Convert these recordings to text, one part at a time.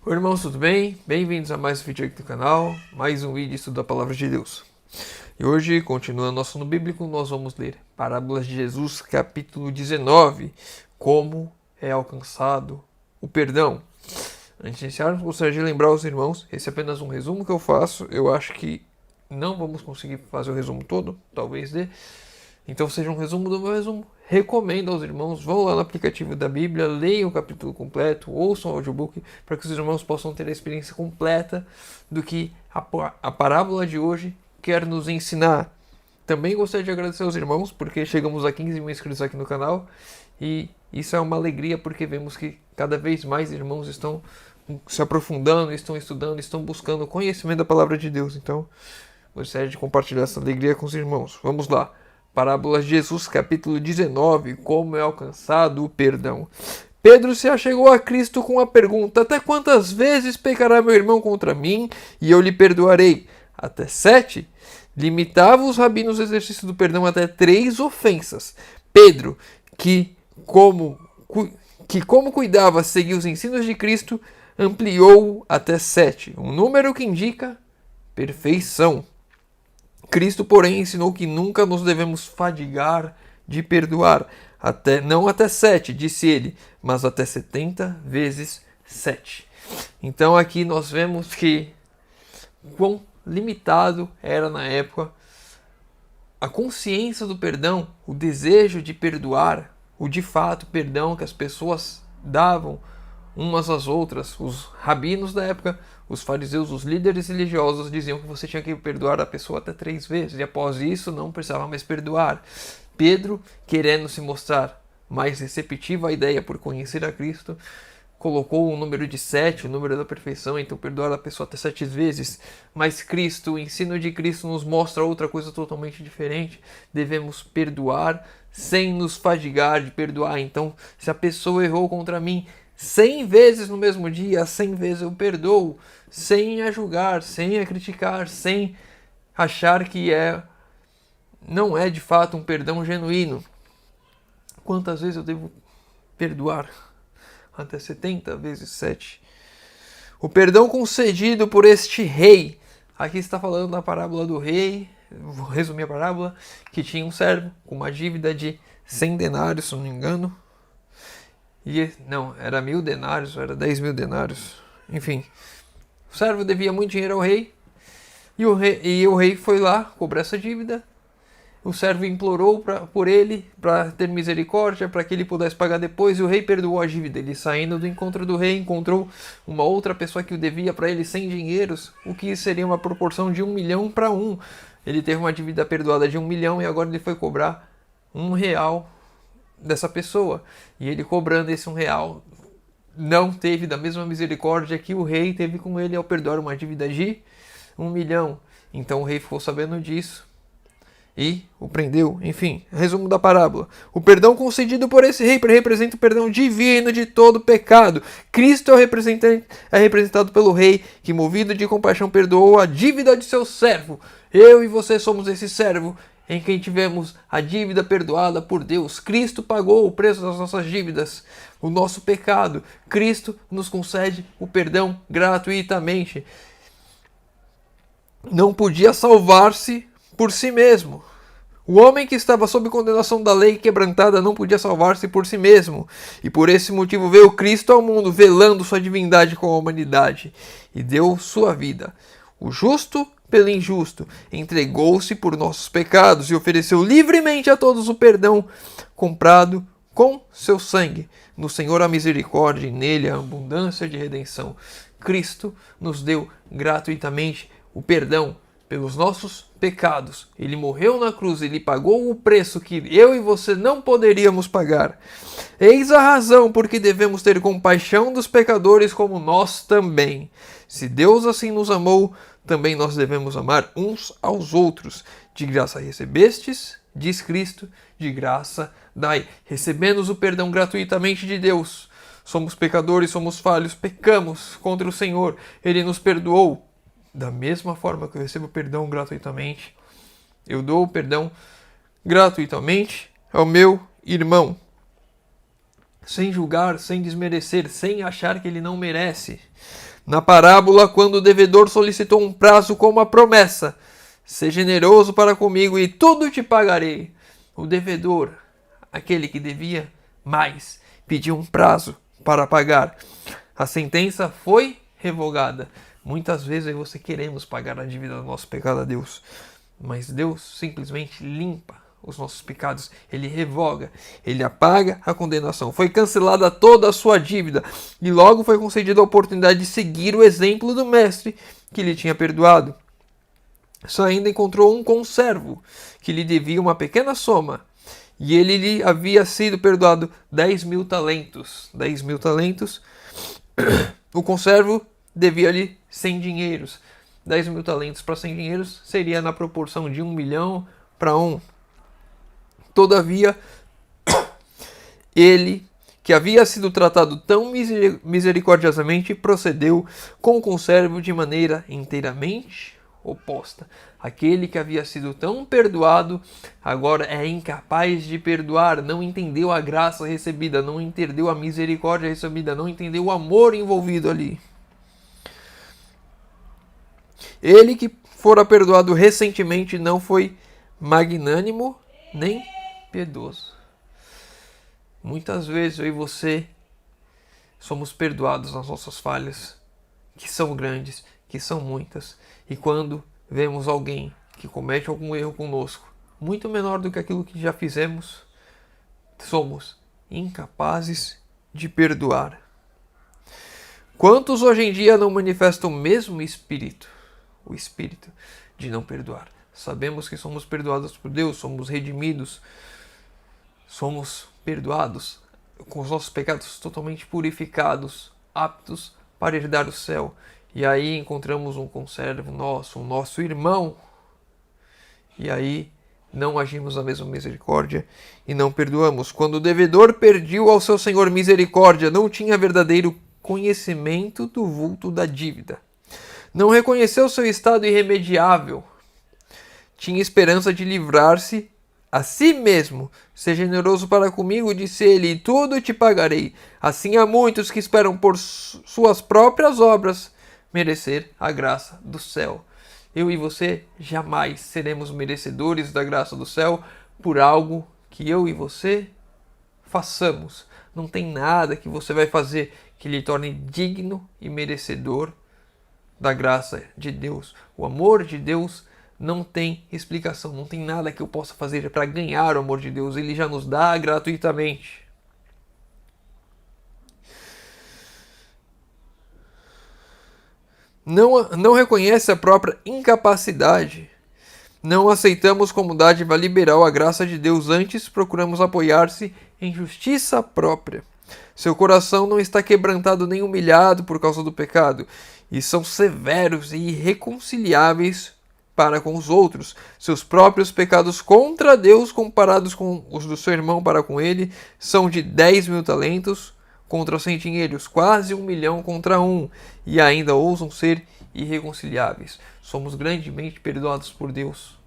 Oi, irmãos, tudo bem? Bem-vindos a mais um vídeo aqui do canal, mais um vídeo de estudo da Palavra de Deus. E hoje, continuando nosso no bíblico, nós vamos ler Parábolas de Jesus, capítulo 19, como é alcançado o perdão. Antes de iniciarmos, gostaria de lembrar aos irmãos, esse é apenas um resumo que eu faço, eu acho que não vamos conseguir fazer o resumo todo, talvez dê. Então seja um resumo do meu resumo. Recomendo aos irmãos, vão lá no aplicativo da Bíblia, leiam o capítulo completo, ouçam o audiobook, para que os irmãos possam ter a experiência completa do que a parábola de hoje quer nos ensinar. Também gostaria de agradecer aos irmãos, porque chegamos a 15 mil inscritos aqui no canal, e isso é uma alegria, porque vemos que cada vez mais irmãos estão se aprofundando, estão estudando, estão buscando o conhecimento da palavra de Deus. Então, gostaria de compartilhar essa alegria com os irmãos. Vamos lá. Parábolas de Jesus, capítulo 19, como é alcançado o perdão. Pedro se achegou a Cristo com a pergunta: até quantas vezes pecará meu irmão contra mim e eu lhe perdoarei? Até 7? Limitava os rabinos o exercício do perdão até 3 ofensas. Pedro, como cuidava seguir os ensinos de Cristo, ampliou até 7, um número que indica perfeição. Cristo, porém, ensinou que nunca nos devemos fadigar de perdoar. Não até 7, disse ele, mas até 70 vezes 7. Então aqui nós vemos que quão limitado era na época a consciência do perdão, o desejo de perdoar, o de fato perdão que as pessoas davam umas às outras. Os rabinos da época, os fariseus, os líderes religiosos diziam que você tinha que perdoar a pessoa até 3 vezes, e após isso não precisava mais perdoar. Pedro, querendo se mostrar mais receptivo à ideia por conhecer a Cristo, colocou o número de 7, o número da perfeição, então perdoar a pessoa até 7 vezes. Mas Cristo, o ensino de Cristo nos mostra outra coisa totalmente diferente. Devemos perdoar sem nos fadigar de perdoar. Então, se a pessoa errou contra mim 100 vezes no mesmo dia, 100 vezes eu perdoo, sem a julgar, sem a criticar, sem achar que não é de fato um perdão genuíno. Quantas vezes eu devo perdoar? Até 70 vezes 7. O perdão concedido por este rei. Aqui está falando da parábola do rei, vou resumir a parábola, que tinha um servo com uma dívida de 100 denários, se não me engano. Não, era 1000 denários, era 10 mil denários. Enfim, o servo devia muito dinheiro ao rei, e o rei foi lá cobrar essa dívida. O servo implorou por ele para ter misericórdia, para que ele pudesse pagar depois, e o rei perdoou a dívida. Ele, saindo do encontro do rei, encontrou uma outra pessoa que o devia para ele 100 dinheiros, o que seria uma proporção de 1 milhão para 1. Ele teve uma dívida perdoada de 1 milhão e agora ele foi cobrar R$ 1 dessa pessoa. E ele, cobrando esse R$ 1, não teve da mesma misericórdia que o rei teve com ele ao perdoar uma dívida de 1 milhão. Então o rei ficou sabendo disso e o prendeu. Enfim, resumo da parábola. O perdão concedido por esse rei representa o perdão divino de todo pecado. Cristo é representado pelo rei que, movido de compaixão, perdoou a dívida de seu servo. Eu e você somos esse servo em quem tivemos a dívida perdoada por Deus. Cristo pagou o preço das nossas dívidas, o nosso pecado. Cristo nos concede o perdão gratuitamente. Não podia salvar-se por si mesmo. O homem que estava sob condenação da lei quebrantada não podia salvar-se por si mesmo, e por esse motivo veio Cristo ao mundo, velando sua divindade com a humanidade, e deu sua vida. O justo pelo injusto, entregou-se por nossos pecados e ofereceu livremente a todos o perdão, comprado com seu sangue. No Senhor a misericórdia e nele a abundância de redenção. Cristo nos deu gratuitamente o perdão pelos nossos pecados. Ele morreu na cruz, ele pagou o preço que eu e você não poderíamos pagar. Eis a razão por que devemos ter compaixão dos pecadores como nós também. Se Deus assim nos amou, também nós devemos amar uns aos outros. De graça recebestes, diz Cristo, de graça dai. Recebemos o perdão gratuitamente de Deus. Somos pecadores, somos falhos, pecamos contra o Senhor. Ele nos perdoou. Da mesma forma que eu recebo perdão gratuitamente, eu dou o perdão gratuitamente ao meu irmão. Sem julgar, sem desmerecer, sem achar que ele não merece. Na parábola, quando o devedor solicitou um prazo com uma promessa: seja generoso para comigo e tudo te pagarei. O devedor, aquele que devia mais, pediu um prazo para pagar. A sentença foi revogada. Muitas vezes você queremos pagar a dívida do nosso pecado a Deus, mas Deus simplesmente limpa os nossos pecados, Ele revoga, Ele apaga a condenação. Foi cancelada toda a sua dívida e logo foi concedida a oportunidade de seguir o exemplo do mestre que lhe tinha perdoado. Só ainda encontrou um conservo que lhe devia uma pequena soma e ele lhe havia sido perdoado 10.000 talentos. 10.000 talentos. O conservo devia-lhe 100 dinheiros. 10.000 talentos para 100 dinheiros seria na proporção de 1 milhão para 1. Todavia, ele, que havia sido tratado tão misericordiosamente, procedeu com o conservo de maneira inteiramente oposta. Aquele que havia sido tão perdoado, agora é incapaz de perdoar, não entendeu a graça recebida, não entendeu a misericórdia recebida, não entendeu o amor envolvido ali. Ele que fora perdoado recentemente não foi magnânimo nem piedoso. Muitas vezes eu e você somos perdoados nas nossas falhas, que são grandes, que são muitas. E quando vemos alguém que comete algum erro conosco, muito menor do que aquilo que já fizemos, somos incapazes de perdoar. Quantos hoje em dia não manifestam o mesmo espírito? O espírito de não perdoar. Sabemos que somos perdoados por Deus, somos redimidos, somos perdoados com os nossos pecados totalmente purificados, aptos para herdar o céu. E aí encontramos um conservo nosso, um nosso irmão. E aí não agimos a mesma misericórdia e não perdoamos. Quando o devedor pediu ao seu senhor misericórdia, não tinha verdadeiro conhecimento do vulto da dívida. Não reconheceu seu estado irremediável. Tinha esperança de livrar-se a si mesmo. Seja generoso para comigo, disse ele, e tudo te pagarei. Assim há muitos que esperam por suas próprias obras merecer a graça do céu. Eu e você jamais seremos merecedores da graça do céu por algo que eu e você façamos. Não tem nada que você vai fazer que lhe torne digno e merecedor da graça de Deus. O amor de Deus não tem explicação, não tem nada que eu possa fazer para ganhar o amor de Deus. Ele já nos dá gratuitamente. Não reconhece a própria incapacidade. Não aceitamos como dádiva liberal a graça de Deus, antes procuramos apoiar-se em justiça própria. Seu coração não está quebrantado nem humilhado por causa do pecado, e são severos e irreconciliáveis para com os outros. Seus próprios pecados contra Deus, comparados com os do seu irmão para com ele, são de 10.000 talentos contra 100 dinheiros, quase 1 milhão contra 1, e ainda ousam ser irreconciliáveis. Somos grandemente perdoados por Deus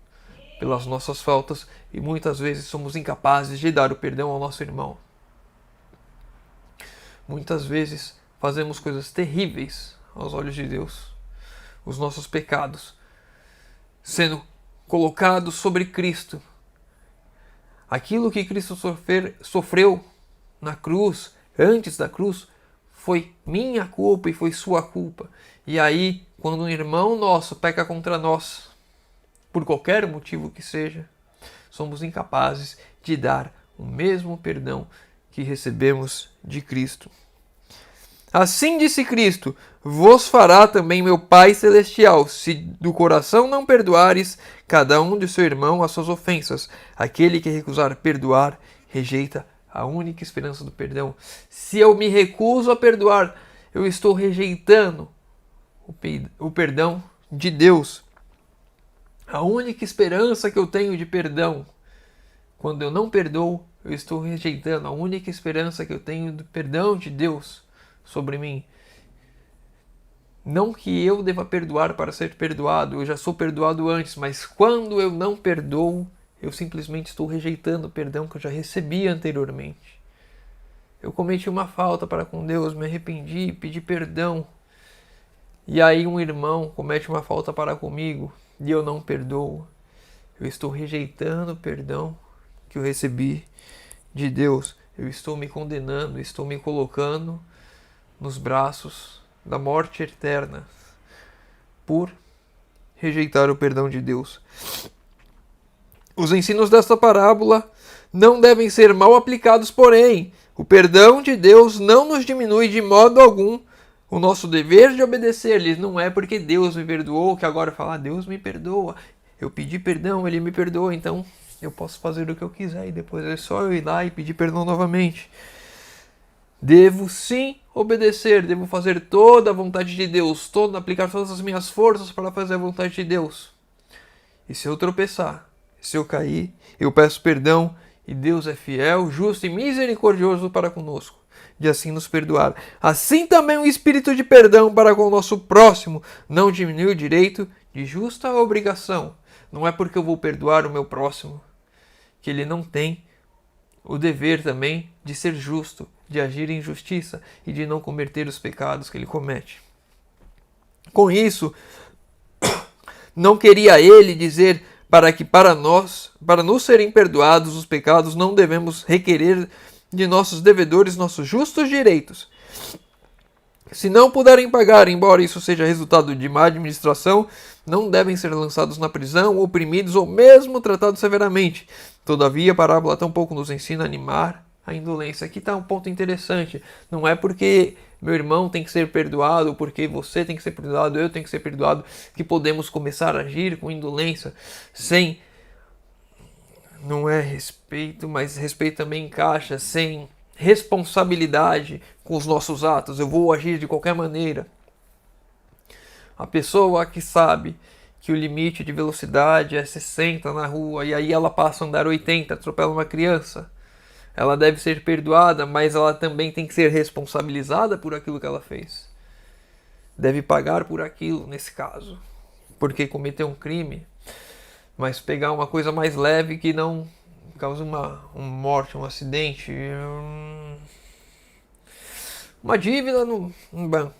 pelas nossas faltas e muitas vezes somos incapazes de dar o perdão ao nosso irmão. Muitas vezes fazemos coisas terríveis aos olhos de Deus. Os nossos pecados sendo colocados sobre Cristo. Aquilo que Cristo sofreu na cruz, antes da cruz, foi minha culpa e foi sua culpa. E aí, quando um irmão nosso peca contra nós, por qualquer motivo que seja, somos incapazes de dar o mesmo perdão que recebemos de Cristo. Assim disse Cristo, vos fará também meu Pai Celestial, se do coração não perdoares cada um de seu irmão as suas ofensas. Aquele que recusar perdoar, rejeita a única esperança do perdão. Se eu me recuso a perdoar, eu estou rejeitando o perdão de Deus. A única esperança que eu tenho de perdão, quando eu não perdoo, eu estou rejeitando a única esperança que eu tenho do perdão de Deus sobre mim. Não que eu deva perdoar para ser perdoado, eu já sou perdoado antes, mas quando eu não perdoo, eu simplesmente estou rejeitando o perdão que eu já recebi anteriormente. Eu cometi uma falta para com Deus, me arrependi, pedi perdão. e aí um irmão comete uma falta para comigo e eu não perdoo, eu estou rejeitando o perdão que eu recebi de Deus. Eu estou me condenando, estou me colocando nos braços da morte eterna por rejeitar o perdão de Deus. Os ensinos desta parábola não devem ser mal aplicados, porém, o perdão de Deus não nos diminui de modo algum o nosso dever de obedecer-lhes. Não é porque Deus me perdoou que agora falar, Deus me perdoa. Eu pedi perdão, Ele me perdoa, então eu posso fazer o que eu quiser e depois é só eu ir lá e pedir perdão novamente. Devo sim obedecer, devo fazer toda a vontade de Deus, aplicar todas as minhas forças para fazer a vontade de Deus. E se eu tropeçar, se eu cair, eu peço perdão e Deus é fiel, justo e misericordioso para conosco, de assim nos perdoar. Assim também o espírito de perdão para com o nosso próximo não diminui o direito de justa obrigação. Não é porque eu vou perdoar o meu próximo que ele não tem o dever também de ser justo, de agir em justiça e de não cometer os pecados que ele comete. Com isso, não queria ele dizer para nos serem perdoados os pecados, não devemos requerer de nossos devedores nossos justos direitos. Se não puderem pagar, embora isso seja resultado de má administração, não devem ser lançados na prisão, oprimidos ou mesmo tratados severamente. Todavia, a parábola tampouco nos ensina a animar a indolência. Aqui está um ponto interessante. Não é porque meu irmão tem que ser perdoado, porque você tem que ser perdoado, eu tenho que ser perdoado, que podemos começar a agir com indolência, não é respeito, mas respeito também encaixa, sem responsabilidade com os nossos atos. Eu vou agir de qualquer maneira. A pessoa que sabe que o limite de velocidade é 60 na rua e aí ela passa a andar 80, atropela uma criança, ela deve ser perdoada, mas ela também tem que ser responsabilizada por aquilo que ela fez. Deve pagar por aquilo, nesse caso, porque cometeu um crime. Mas pegar uma coisa mais leve que não causa uma morte, um acidente, uma dívida no banco,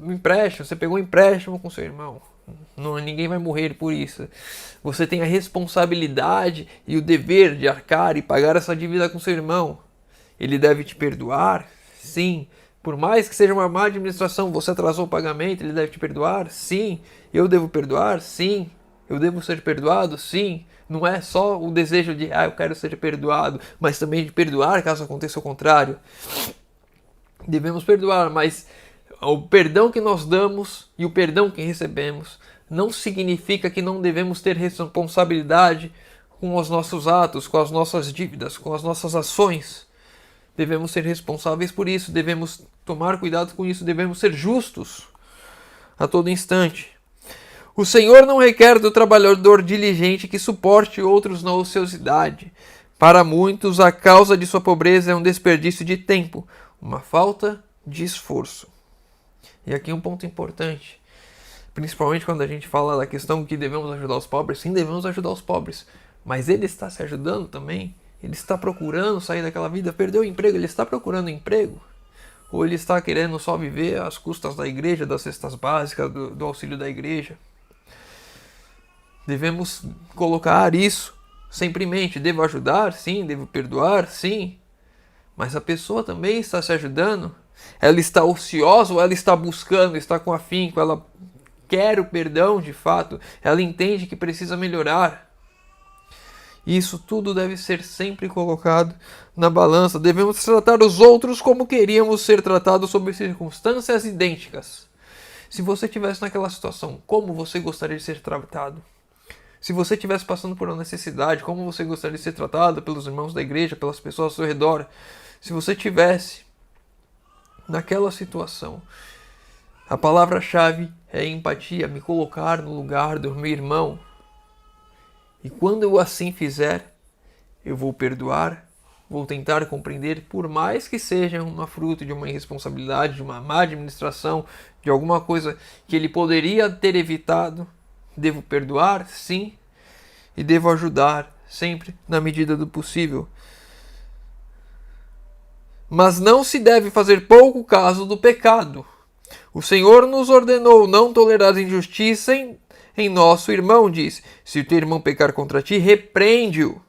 um empréstimo, você pegou um empréstimo com seu irmão, ninguém vai morrer por isso. Você tem a responsabilidade e o dever de arcar e pagar essa dívida com seu irmão. Ele deve te perdoar? Sim. Por mais que seja uma má administração, você atrasou o pagamento, ele deve te perdoar? Sim. Eu devo perdoar? Sim. Eu devo ser perdoado? Sim. Não é só o desejo de, eu quero ser perdoado, mas também de perdoar caso aconteça o contrário. Devemos perdoar, mas o perdão que nós damos e o perdão que recebemos não significa que não devemos ter responsabilidade com os nossos atos, com as nossas dívidas, com as nossas ações. Devemos ser responsáveis por isso, devemos tomar cuidado com isso, devemos ser justos a todo instante. O Senhor não requer do trabalhador diligente que suporte outros na ociosidade. Para muitos, a causa de sua pobreza é um desperdício de tempo, uma falta de esforço. E aqui um ponto importante, principalmente quando a gente fala da questão que devemos ajudar os pobres. Sim, devemos ajudar os pobres, mas ele está se ajudando também? Ele está procurando sair daquela vida, perdeu o emprego, ele está procurando emprego? Ou ele está querendo só viver às custas da igreja, das cestas básicas, do auxílio da igreja? Devemos colocar isso sempre em mente. Devo ajudar? Sim. Devo perdoar? Sim. Mas a pessoa também está se ajudando? Ela está ociosa ou ela está buscando, está com afinco, ela quer o perdão de fato, ela entende que precisa melhorar? Isso tudo deve ser sempre colocado na balança. Devemos tratar os outros como queríamos ser tratados sob circunstâncias idênticas. Se você estivesse naquela situação, como você gostaria de ser tratado? Se você estivesse passando por uma necessidade, como você gostaria de ser tratado pelos irmãos da igreja, pelas pessoas ao seu redor? Se você estivesse naquela situação, a palavra-chave é empatia, me colocar no lugar do meu irmão. E quando eu assim fizer, eu vou perdoar, vou tentar compreender, por mais que seja uma fruto de uma irresponsabilidade, de uma má administração, de alguma coisa que ele poderia ter evitado. Devo perdoar? Sim. E devo ajudar, sempre na medida do possível. Mas não se deve fazer pouco caso do pecado. O Senhor nos ordenou não tolerar injustiça em nosso irmão, diz. Se o teu irmão pecar contra ti, repreende-o.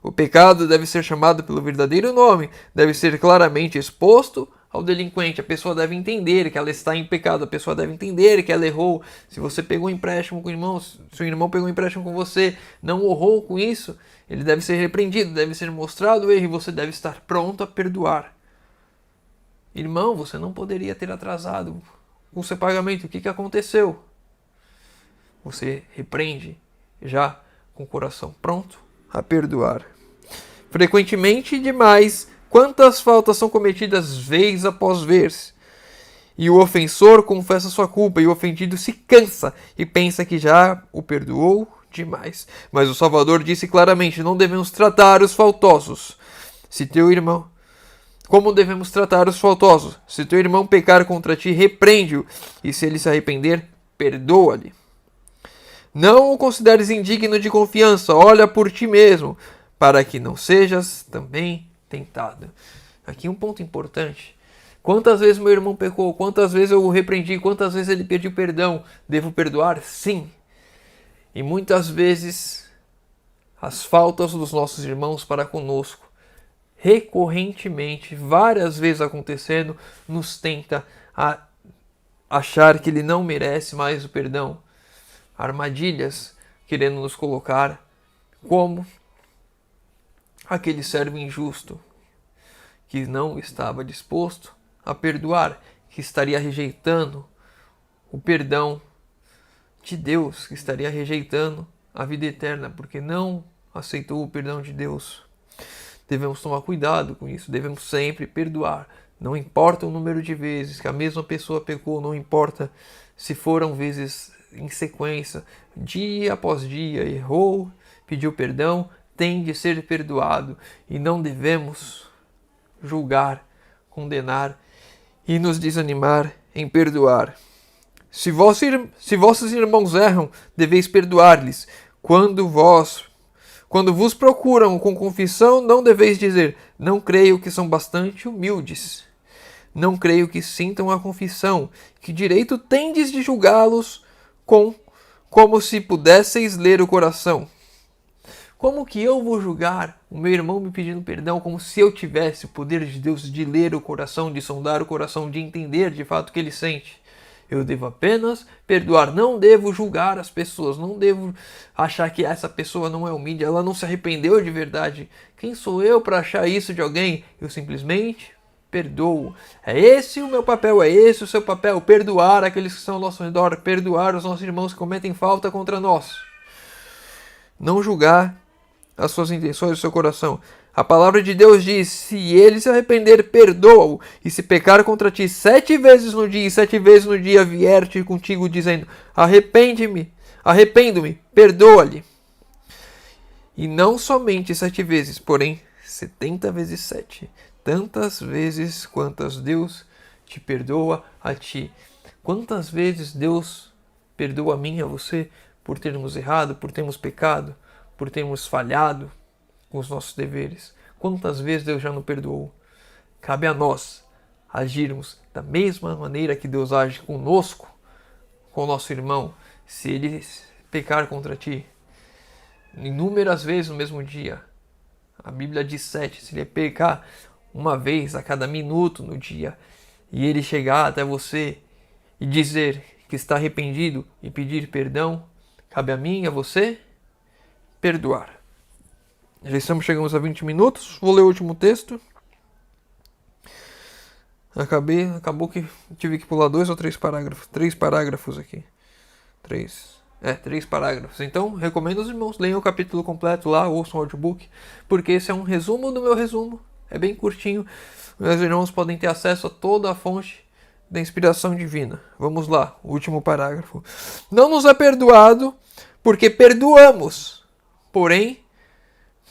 O pecado deve ser chamado pelo verdadeiro nome, deve ser claramente exposto ao delinquente. A pessoa deve entender que ela está em pecado, a pessoa deve entender que ela errou. Se você pegou um empréstimo com o irmão, se o irmão pegou um empréstimo com você, não honrou com isso, ele deve ser repreendido, deve ser mostrado o erro e você deve estar pronto a perdoar. Irmão, você não poderia ter atrasado o seu pagamento. O que aconteceu? Você repreende já com o coração pronto a perdoar. Frequentemente demais, quantas faltas são cometidas vez após vez. E o ofensor confessa sua culpa, e o ofendido se cansa e pensa que já o perdoou demais. Mas o Salvador disse claramente: não devemos tratar os faltosos. Como devemos tratar os faltosos? Se teu irmão pecar contra ti, repreende-o, e se ele se arrepender, perdoa-lhe. Não o consideres indigno de confiança, olha por ti mesmo, para que não sejas também tentado. Aqui um ponto importante. Quantas vezes meu irmão pecou? Quantas vezes eu o repreendi? Quantas vezes ele pediu perdão? Devo perdoar? Sim. E muitas vezes as faltas dos nossos irmãos para conosco, recorrentemente, várias vezes acontecendo, nos tenta a achar que ele não merece mais o perdão. Armadilhas querendo nos colocar como aquele servo injusto que não estava disposto a perdoar, que estaria rejeitando o perdão de Deus, que estaria rejeitando a vida eterna, porque não aceitou o perdão de Deus. Devemos tomar cuidado com isso, devemos sempre perdoar. Não importa o número de vezes que a mesma pessoa pecou, não importa se foram vezes em sequência, dia após dia, errou, pediu perdão, tem de ser perdoado. E não devemos julgar, condenar e nos desanimar em perdoar. Se vossos irmãos erram, deveis perdoar-lhes. Quando vos procuram com confissão, não deveis dizer: não creio que são bastante humildes. Não creio que sintam a confissão. Que direito tendes de julgá-los como se pudesseis ler o coração? Como que eu vou julgar o meu irmão me pedindo perdão como se eu tivesse o poder de Deus de ler o coração, de sondar o coração, de entender de fato o que ele sente? Eu devo apenas perdoar, não devo julgar as pessoas, não devo achar que essa pessoa não é humilde, ela não se arrependeu de verdade. Quem sou eu para achar isso de alguém? Eu simplesmente perdoo. É esse o meu papel, é esse o seu papel, perdoar aqueles que estão ao nosso redor, perdoar os nossos irmãos que cometem falta contra nós. Não julgar as suas intenções do seu coração. A palavra de Deus diz: se ele se arrepender, perdoa-o. E se pecar contra ti 7 vezes no dia, e 7 vezes no dia vier-te contigo dizendo: arrependo-me, perdoa-lhe. E não somente 7 vezes, porém 70 vezes 7. Tantas vezes quantas Deus te perdoa a ti. Quantas vezes Deus perdoa a mim e a você por termos errado, por termos pecado, por termos falhado com os nossos deveres? Quantas vezes Deus já nos perdoou? Cabe a nós agirmos da mesma maneira que Deus age conosco, com o nosso irmão. Se ele pecar contra ti inúmeras vezes no mesmo dia, a Bíblia diz 7, se ele pecar uma vez a cada minuto no dia, e ele chegar até você e dizer que está arrependido e pedir perdão, cabe a mim e a você perdoar. Chegamos a 20 minutos. Vou ler o último texto. Acabou que tive que pular 2 ou 3 parágrafos. 3 parágrafos aqui. 3 parágrafos. Então, recomendo aos irmãos leiam o capítulo completo lá, ouçam o audiobook, porque esse é um resumo do meu resumo. É bem curtinho. Meus irmãos podem ter acesso a toda a fonte da inspiração divina. Vamos lá, o último parágrafo. Não nos é perdoado porque perdoamos. Porém,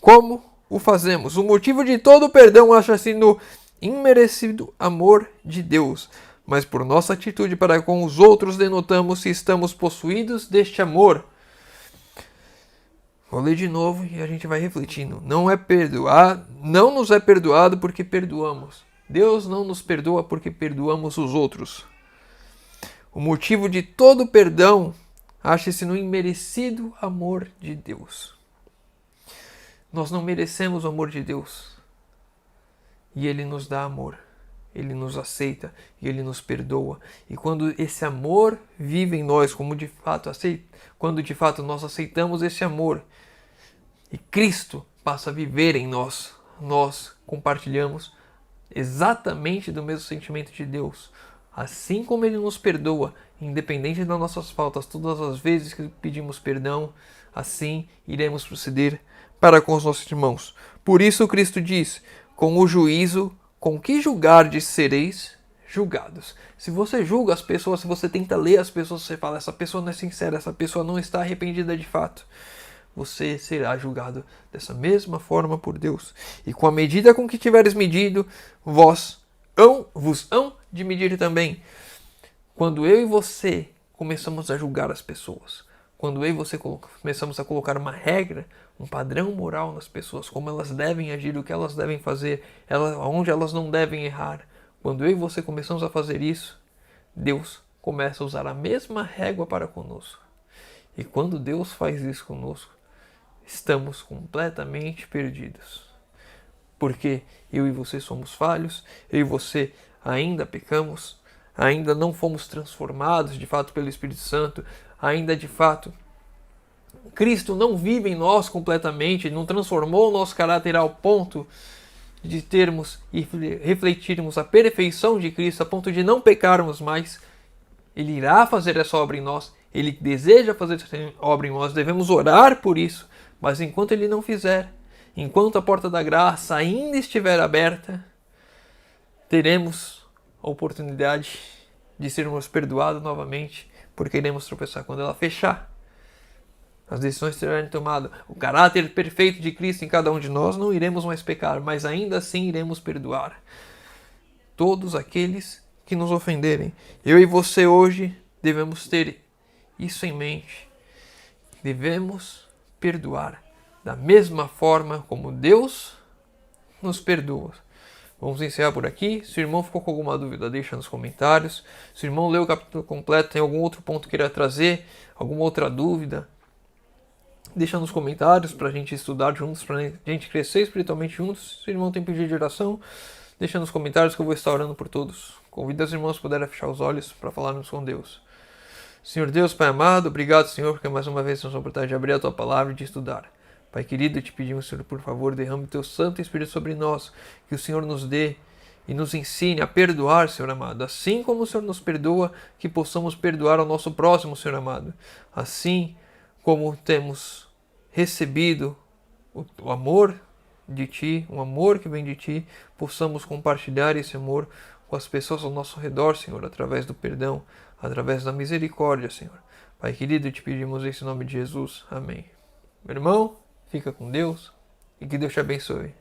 como o fazemos? O motivo de todo o perdão acha-se no imerecido amor de Deus, mas por nossa atitude para com os outros denotamos se estamos possuídos deste amor. Vou ler de novo e a gente vai refletindo. Não nos é perdoado porque perdoamos. Deus não nos perdoa porque perdoamos os outros. O motivo de todo perdão acha-se no imerecido amor de Deus. Nós não merecemos o amor de Deus. E Ele nos dá amor. Ele nos aceita e Ele nos perdoa. E quando esse amor vive em nós, quando de fato nós aceitamos esse amor e Cristo passa a viver em nós, nós compartilhamos exatamente do mesmo sentimento de Deus. Assim como Ele nos perdoa, independente das nossas faltas, todas as vezes que pedimos perdão, assim iremos proceder para com os nossos irmãos. Por isso Cristo diz, com o juízo com que julgardes sereis julgados. Se você julga as pessoas, se você tenta ler as pessoas, você fala, essa pessoa não é sincera, essa pessoa não está arrependida de fato, você será julgado dessa mesma forma por Deus. E com a medida com que tiveres medido, vos hão de medir também. Quando eu e você começamos a julgar as pessoas, quando eu e você começamos a colocar uma regra, um padrão moral nas pessoas, como elas devem agir, o que elas devem fazer, onde elas não devem errar, quando eu e você começamos a fazer isso, Deus começa a usar a mesma régua para conosco. E quando Deus faz isso conosco, estamos completamente perdidos. Porque eu e você somos falhos, eu e você ainda pecamos, ainda não fomos transformados de fato pelo Espírito Santo, ainda de fato Cristo não vive em nós completamente, não transformou o nosso caráter ao ponto de termos e refletirmos a perfeição de Cristo, a ponto de não pecarmos mais. Ele irá fazer essa obra em nós, Ele deseja fazer essa obra em nós, devemos orar por isso, mas enquanto Ele não fizer, enquanto a porta da graça ainda estiver aberta, teremos a oportunidade de sermos perdoados novamente, porque iremos tropeçar quando ela fechar. As decisões serão tomadas. O caráter perfeito de Cristo em cada um de nós, não iremos mais pecar, mas ainda assim iremos perdoar todos aqueles que nos ofenderem. Eu e você hoje devemos ter isso em mente. Devemos perdoar da mesma forma como Deus nos perdoa. Vamos encerrar por aqui. Se o irmão ficou com alguma dúvida, deixa nos comentários. Se o irmão leu o capítulo completo, tem algum outro ponto que queira trazer, alguma outra dúvida, deixa nos comentários para a gente estudar juntos, para a gente crescer espiritualmente juntos. Se o irmão tem pedido de oração, deixa nos comentários que eu vou estar orando por todos. Convido os irmãos a poderem fechar os olhos para falarmos com Deus. Senhor Deus, Pai amado, obrigado, Senhor, porque mais uma vez temos a oportunidade de abrir a Tua Palavra e de estudar. Pai querido, te pedimos, Senhor, por favor, derrame o Teu Santo Espírito sobre nós, que o Senhor nos dê e nos ensine a perdoar, Senhor amado. Assim como o Senhor nos perdoa, que possamos perdoar ao nosso próximo, Senhor amado. Assim como temos recebido o amor de Ti, um amor que vem de Ti, possamos compartilhar esse amor com as pessoas ao nosso redor, Senhor, através do perdão, através da misericórdia, Senhor. Pai querido, te pedimos isso em nome de Jesus. Amém. Meu irmão, fica com Deus e que Deus te abençoe.